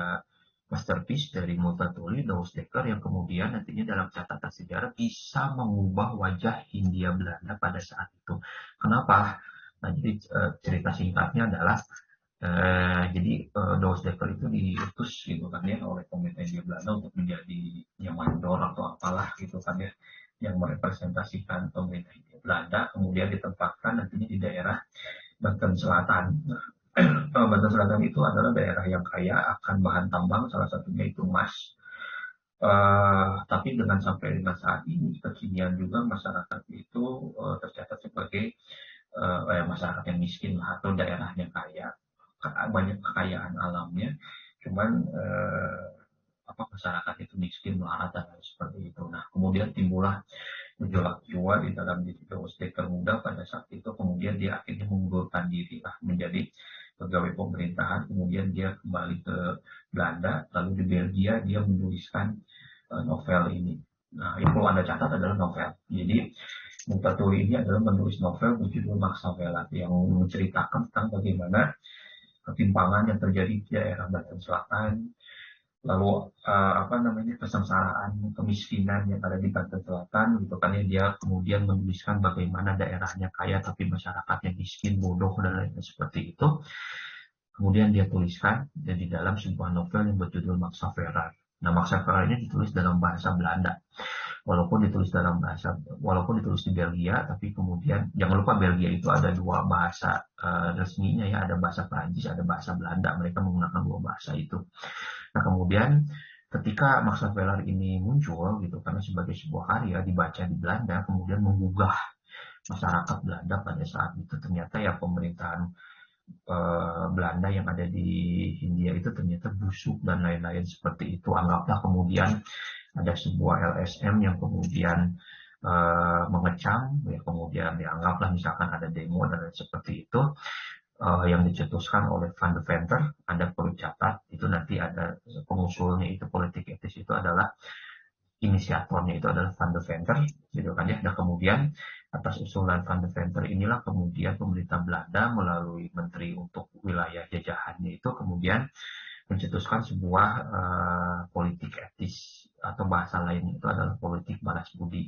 masterpiece dari Multatuli, Dekker, yang kemudian nantinya dalam catatan sejarah bisa mengubah wajah Hindia Belanda pada saat itu. Kenapa? Nah, jadi cerita singkatnya adalah jadi Dekker itu diutus gitu kan ya oleh pemerintah Hindia Belanda untuk menjadi mandor atau apalah gitu kan ya, yang merepresentasikan pemerintah Hindia Belanda, kemudian ditempatkan nantinya di daerah Banten Selatan. Banten Selatan itu adalah daerah yang kaya akan bahan tambang, salah satunya itu emas. Tapi dengan sampai dengan saat ini kekinian juga masyarakat itu tercatat sebagai masyarakat yang miskin lah, atau daerahnya kaya, banyak kekayaan alamnya, cuman masyarakat itu miskin, melarat dan lain seperti itu. Nah, kemudian timbullah gejolak jiwa di dalam diri Dekker muda pada saat itu. Kemudian dia akhirnya mengundurkan diri lah menjadi pegawai pemerintahan. Kemudian dia kembali ke Belanda, lalu di Belgia dia menuliskan novel ini. Nah, yang perlu Anda catat adalah novel. Jadi Multatuli ini adalah menulis novel berjudul Max Havelaar yang menceritakan tentang bagaimana ketimpangan yang terjadi di daerah Banten Selatan, lalu kesengsaraan, kemiskinan yang ada di Banten Selatan gitu kan ya. Dia kemudian menuliskan bagaimana daerahnya kaya tapi masyarakatnya miskin, bodoh dan lain-lain seperti itu. Kemudian dia tuliskan di dalam sebuah novel yang berjudul Max Havelaar. Nah, Max Havelaar ini ditulis dalam bahasa Belanda. Walaupun ditulis di Belgia, tapi kemudian jangan lupa Belgia itu ada dua bahasa resminya ya, ada bahasa Prancis, ada bahasa Belanda. Mereka menggunakan dua bahasa itu. Nah, kemudian ketika Max Havelaar ini muncul gitu karena sebagai sebuah karya dibaca di Belanda kemudian menggugah masyarakat Belanda pada saat itu. Ternyata ya pemerintahan Belanda yang ada di Hindia itu ternyata busuk dan lain-lain seperti itu. Anggaplah kemudian ada sebuah LSM yang kemudian mengecam, ya kemudian dianggaplah misalkan ada demo dan lain seperti itu yang dicetuskan oleh Van de Venter. Anda perlu catat itu nanti ada pengusulnya itu politik etis itu adalah inisiatornya itu adalah Van de Venter, gitu kan ya. Dan kemudian atas usulan Van de Venter inilah kemudian pemerintah Belanda melalui Menteri untuk Wilayah Jajahannya itu kemudian mencetuskan sebuah politik etis atau bahasa lain itu adalah politik balas budi.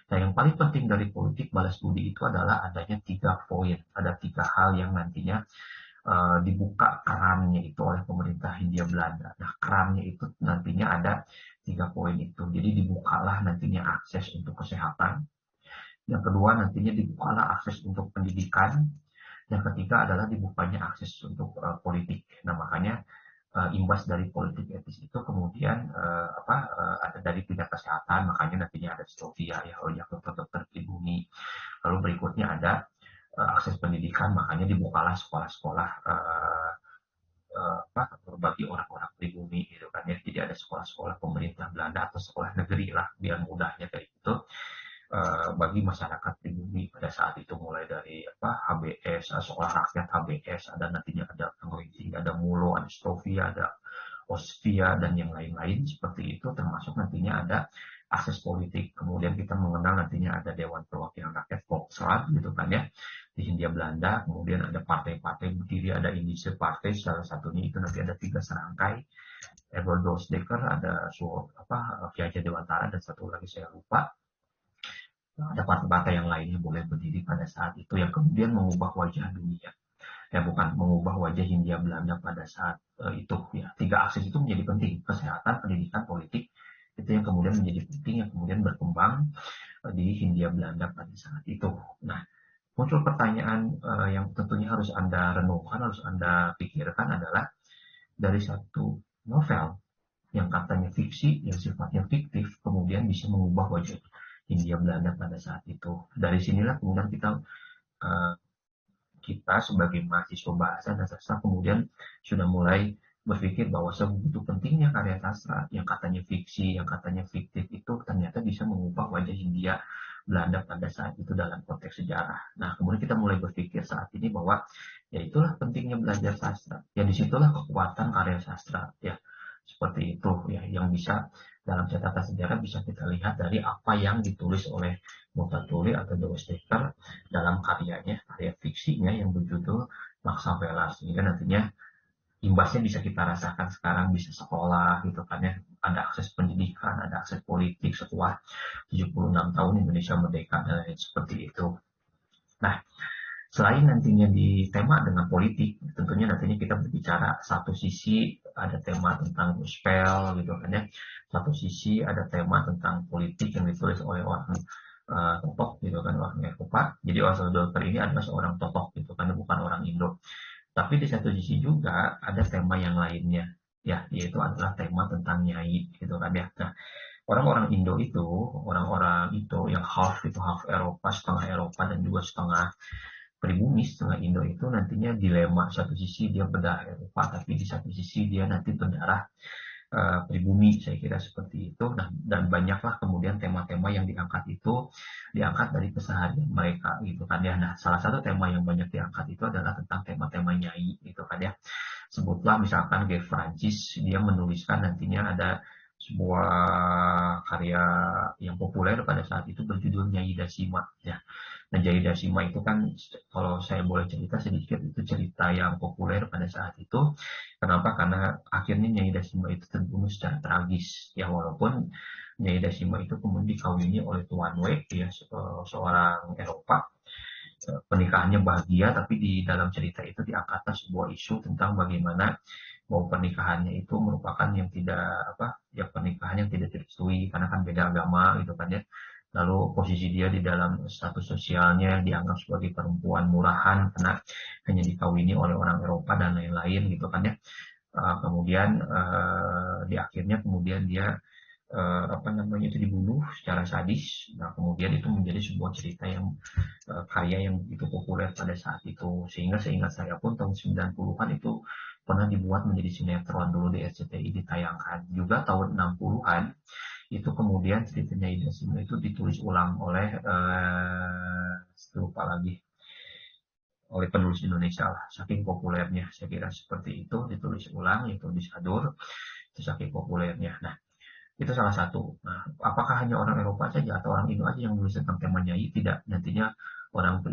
Nah, yang paling penting dari politik balas budi itu adalah adanya 3 poin, ada 3 hal yang nantinya dibuka kerannya itu oleh pemerintah Hindia Belanda. Nah, kerannya itu nantinya ada 3 poin itu. Jadi dibukalah nantinya akses untuk kesehatan. Yang kedua nantinya dibukalah akses untuk pendidikan. Yang ketiga adalah dibukanya akses untuk politik. Nah, makanya imbas dari politik etis itu kemudian ada dari bidang kesehatan, makanya nantinya ada Stovia ya, dokter-dokter pribumi. Lalu berikutnya ada akses pendidikan, makanya dibukalah sekolah-sekolah bagi orang-orang pribumi gitu kan ya. Jadi ada sekolah-sekolah pemerintah Belanda atau sekolah negeri lah biar mudahnya kayak gitu bagi masyarakat pribumi pada saat itu, mulai dari HBS, sekolah rakyat HBS, ada nantinya ada Pengeliti, ada Mulo, ada Stovia, ada Osvia dan yang lain-lain seperti itu, termasuk nantinya ada akses politik. Kemudian kita mengenal nantinya ada Dewan Perwakilan Rakyat Volksraad gitu kan ya di Hindia Belanda. Kemudian ada partai-partai berdiri, ada indise partai, salah satunya itu nanti ada 3 serangkai. Edward Dorsdekker, ada Viaja Dewantara, dan satu lagi saya lupa. Ada partai-partai yang lainnya boleh berdiri pada saat itu yang kemudian mengubah wajah dunia. Ya, bukan mengubah wajah Hindia Belanda pada saat itu ya. 3 akses itu menjadi penting, kesehatan, pendidikan, politik, itu yang kemudian menjadi penting, yang kemudian berkembang di Hindia Belanda pada saat itu. Nah, muncul pertanyaan yang tentunya harus Anda renungkan, harus Anda pikirkan adalah dari satu novel yang katanya fiksi, yang sifatnya fiktif, kemudian bisa mengubah wajah Hindia Belanda pada saat itu. Dari sinilah kemudian kita sebagai mahasiswa bahasa dan sastra kemudian sudah mulai berpikir bahwa sebegitu pentingnya karya sastra yang katanya fiksi, yang katanya fiktif itu ternyata bisa mengubah wajah Hindia Belanda pada saat itu dalam konteks sejarah. Nah, kemudian kita mulai berpikir saat ini bahwa ya itulah pentingnya belajar sastra. Ya disitulah kekuatan karya sastra ya. Seperti itu ya, yang bisa dalam catatan sejarah bisa kita lihat dari apa yang ditulis oleh Multatuli atau Dostoevsky dalam karyanya, karya fiksinya yang berjudul Max Havelaar, sehingga nantinya imbasnya bisa kita rasakan sekarang, bisa sekolah gitu kan ya, ada akses pendidikan, ada akses politik setelah 76 tahun Indonesia merdeka dan lain seperti itu. Nah, selain nantinya di tema dengan politik, tentunya nantinya kita berbicara satu sisi ada tema tentang gospel gitu kan ya, satu sisi ada tema tentang politik yang ditulis oleh orang tokoh gitu kan, orang Eropa. Jadi Oswald Dolker ini adalah seorang tokoh gitu kan, bukan orang Indo. Tapi di satu sisi juga ada tema yang lainnya ya, yaitu adalah tema tentang nyai gitu kan ya. Nah, orang-orang Indo itu, orang-orang itu yang half itu half Eropa, setengah Eropa dan juga setengah pribumi, setengah Indo itu nantinya dilema, satu sisi dia berdarah Eropa tapi di satu sisi dia nanti berdarah pribumi, saya kira seperti itu. Nah, dan banyaklah kemudian tema-tema yang diangkat itu diangkat dari keseharian mereka gitu kan ya. Nah, salah satu tema yang banyak diangkat itu adalah tentang tema-tema nyai gitu kan ya. Sebutlah misalkan Guy Francis, dia menuliskan nantinya ada sebuah karya yang populer pada saat itu berjudul Nyai Dasima ya. Nah, Nyai Dasima itu kan kalau saya boleh cerita sedikit, itu cerita yang populer pada saat itu. Kenapa? Karena akhirnya Nyai Dasima itu terbunuh secara tragis ya, walaupun Nyai Dasima itu kemudian dikawini oleh Tuan Wek ya, seorang Eropa. Pernikahannya bahagia, tapi di dalam cerita itu diangkat sebuah isu tentang bagaimana bahwa pernikahannya itu merupakan yang tidak ya pernikahan yang tidak direstui karena kan beda agama gitu kan ya. Lalu posisi dia di dalam status sosialnya dianggap sebagai perempuan murahan karena hanya dikawini oleh orang Eropa dan lain-lain gitu kan ya. kemudian di akhirnya kemudian dia itu dibunuh secara sadis. Nah, kemudian itu menjadi sebuah cerita yang karya yang begitu populer pada saat itu, sehingga seingat saya pun tahun 90-an itu pernah dibuat menjadi sinetron dulu di SCTI ditayangkan. Juga tahun 60-an itu kemudian ceritanya Ida Simo itu ditulis ulang oleh lupa lagi, oleh penulis Indonesia lah, saking populernya saya kira seperti itu, ditulis ulang, itu disadur, itu saking populernya. Nah, itu salah satu. Nah, apakah hanya orang Eropa saja atau orang Indo aja yang menulis tentang tema Nyai? Tidak, nantinya orang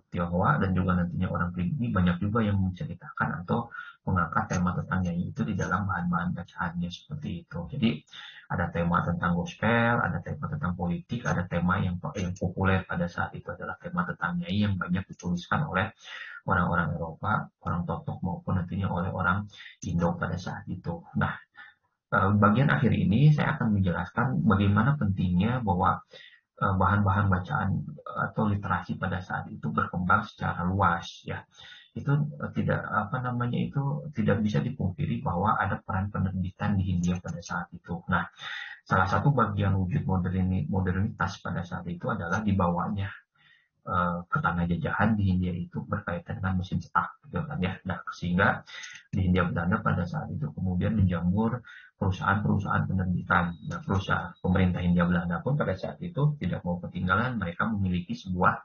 Tionghoa dan juga nantinya orang pribumi banyak juga yang menceritakan atau mengangkat tema tentang Nyai itu di dalam bahan-bahan bacaannya seperti itu. Jadi ada tema tentang gospel, ada tema tentang politik, ada tema yang populer pada saat itu adalah tema tentang Nyai yang banyak dituliskan oleh orang-orang Eropa, orang Totok maupun nantinya oleh orang Indo pada saat itu. Nah, bagian akhir ini saya akan menjelaskan bagaimana pentingnya bahwa bahan-bahan bacaan atau literasi pada saat itu berkembang secara luas ya. Itu tidak bisa dipungkiri bahwa ada peran penerbitan di Hindia pada saat itu. Nah, salah satu bagian wujud modernitas pada saat itu adalah dibawanya ke tanah jajahan di Hindia itu berkaitan dengan mesin cetak gitu kan ya. Nah, sehingga di Hindia Belanda pada saat itu kemudian menjamur perusahaan-perusahaan penerbitan. Nah, pemerintah Hindia Belanda pun pada saat itu tidak mau ketinggalan, mereka memiliki sebuah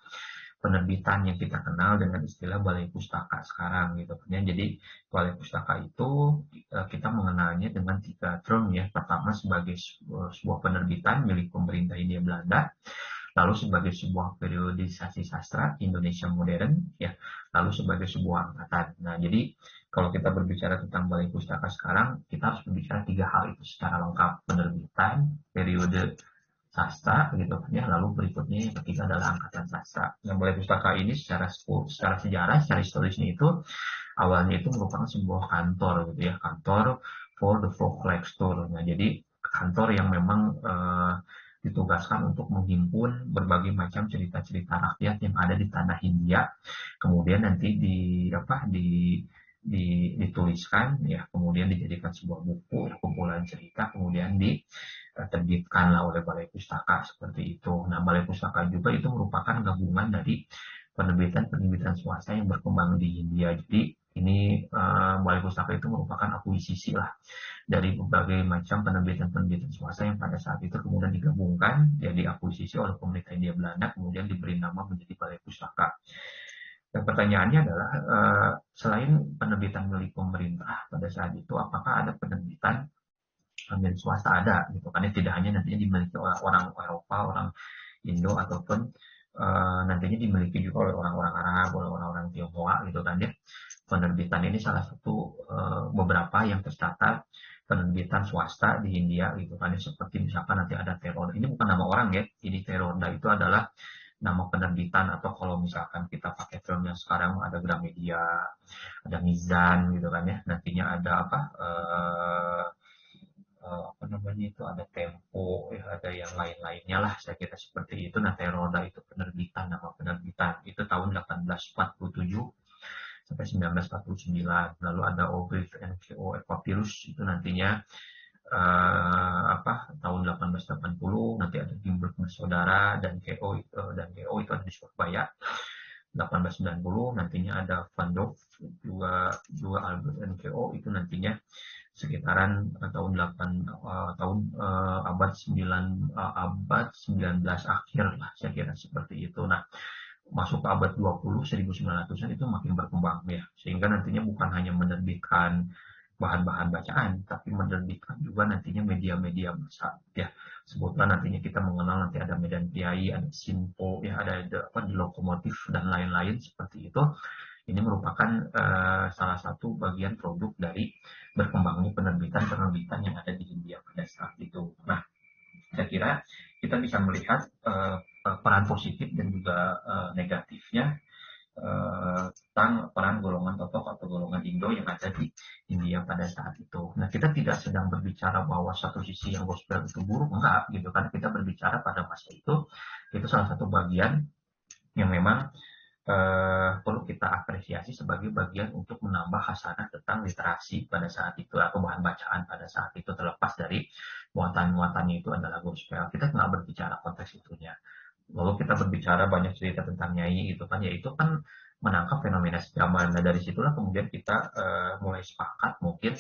penerbitan yang kita kenal dengan istilah balai pustaka sekarang gitu kan ya. Jadi balai pustaka itu kita mengenalnya dengan 3 term ya. Pertama sebagai sebuah penerbitan milik pemerintah Hindia Belanda, lalu sebagai sebuah periodisasi sastra Indonesia modern ya, lalu sebagai sebuah angkatan. Nah, jadi kalau kita berbicara tentang balai pustaka sekarang, kita harus berbicara 3 hal itu secara lengkap: penerbitan, periode sastra gitu kan ya, lalu berikutnya yang ketiga adalah angkatan sastra. Nah, balai pustaka ini secara sejarah, secara historisnya itu awalnya itu merupakan sebuah kantor gitu ya, kantor for the folk lecture. Nah, jadi kantor yang memang ditugaskan untuk menghimpun berbagai macam cerita-cerita rakyat yang ada di tanah Hindia, kemudian nanti dituliskan ya, kemudian dijadikan sebuah buku kumpulan cerita, kemudian diterbitkanlah oleh Balai Pustaka seperti itu. Nah, Balai Pustaka juga itu merupakan gabungan dari penerbitan-penerbitan swasta yang berkembang di Hindia. Jadi ini Balai Pustaka itu merupakan akuisisi lah dari berbagai macam penerbitan-penerbitan swasta yang pada saat itu kemudian digabungkan, jadi akuisisi oleh pemerintah Hindia Belanda, kemudian diberi nama menjadi Balai Pustaka. Dan pertanyaannya adalah, selain penerbitan milik pemerintah pada saat itu, apakah ada penerbitan milik swasta? Ada, gitu kan? Tidak hanya nantinya dimiliki oleh orang Eropa, orang Indo, ataupun nantinya dimiliki juga oleh orang-orang Arab, oleh orang-orang Tionghoa, gitu kan ya. Penerbitan ini salah satu beberapa yang tercatat penerbitan swasta di Hindia gitu kan, seperti misalkan nanti ada Teror, ini bukan nama orang ya, ini Terorda itu adalah nama penerbitan, atau kalau misalkan kita pakai film yang sekarang ada Gramedia, ada Mizan gitu kan ya, nantinya ada apa namanya itu, ada Tempo ya, ada yang lain-lainnya lah, saya kira seperti itu. Nah, Teroda itu penerbitan, nama penerbitan itu tahun 1847 sampai 1949. Lalu ada Obrif NKO Epapyrus itu nantinya tahun 1880. Nanti ada Gimberg Bersaudara dan KO itu ada di Surabaya 1890. Nantinya ada Van Dove juga Albert NKO itu nantinya sekitaran abad 19 akhir lah, saya kira seperti itu. Nah, masuk ke abad 20 1900-an itu makin berkembang ya, sehingga nantinya bukan hanya menerbitkan bahan-bahan bacaan, tapi menerbitkan juga nantinya media-media massa ya. Sebutlah nantinya kita mengenal nanti ada Medan Priai, ada Sinpo ya, ada di Lokomotif dan lain-lain seperti itu. Ini merupakan salah satu bagian produk dari berkembangnya penerbitan-penerbitan yang ada di India pada saat itu. Nah, saya kira kita bisa melihat peran positif dan juga negatifnya tentang peran golongan Totok atau golongan Indo yang ada di India pada saat itu. Nah, kita tidak sedang berbicara bahwa satu sisi yang gospel itu buruk, enggak gitu kan. Kita berbicara pada masa itu salah satu bagian yang memang perlu kita apresiasi sebagai bagian untuk menambah khasanah tentang literasi pada saat itu atau bahan bacaan pada saat itu, terlepas dari muatan-muatannya itu adalah gospel. Kita nggak berbicara konteks itunya. Lalu kita berbicara banyak cerita tentang Nyai gitu kan, ya itu kan menangkap fenomena sejaman. Nah dari situlah kemudian kita mulai sepakat mungkin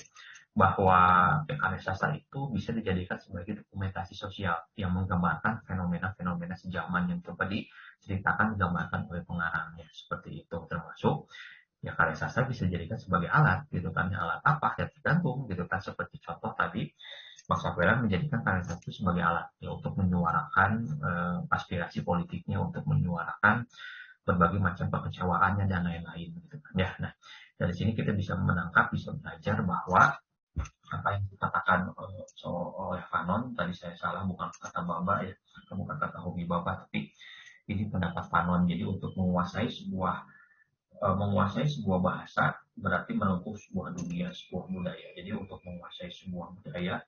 bahwa karya sastra itu bisa dijadikan sebagai dokumentasi sosial yang menggambarkan fenomena-fenomena sejaman yang coba diceritakan, digambarkan oleh pengarangnya seperti itu. Termasuk ya karya sastra bisa dijadikan sebagai alat gitu kan, alat apa ya tergantung gitu kan, seperti contoh tadi Mas Safera menjadikan karya sastra sebagai alat ya untuk menyuarakan aspirasi politiknya, untuk menyuarakan berbagai macam kekecewaannya dan lain-lain gitu kan ya. Nah dari sini kita bisa menangkap, bisa belajar bahwa apa yang dikatakan oleh Fanon tadi, saya salah, bukan kata Baba ya, bukan kata Homi Baba, tapi ini pendapat Fanon. Jadi untuk menguasai sebuah bahasa berarti menempuh sebuah dunia, sebuah budaya. Jadi untuk menguasai sebuah budaya,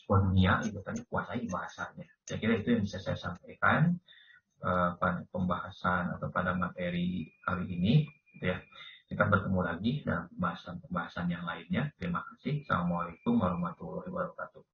sebuah dunia itu tadi kuasai bahasanya. Saya kira itu yang bisa saya sampaikan pada pembahasan atau pada materi kali ini gitu ya. Kita bertemu lagi dalam pembahasan-pembahasan yang lainnya. Terima kasih. Assalamualaikum warahmatullahi wabarakatuh.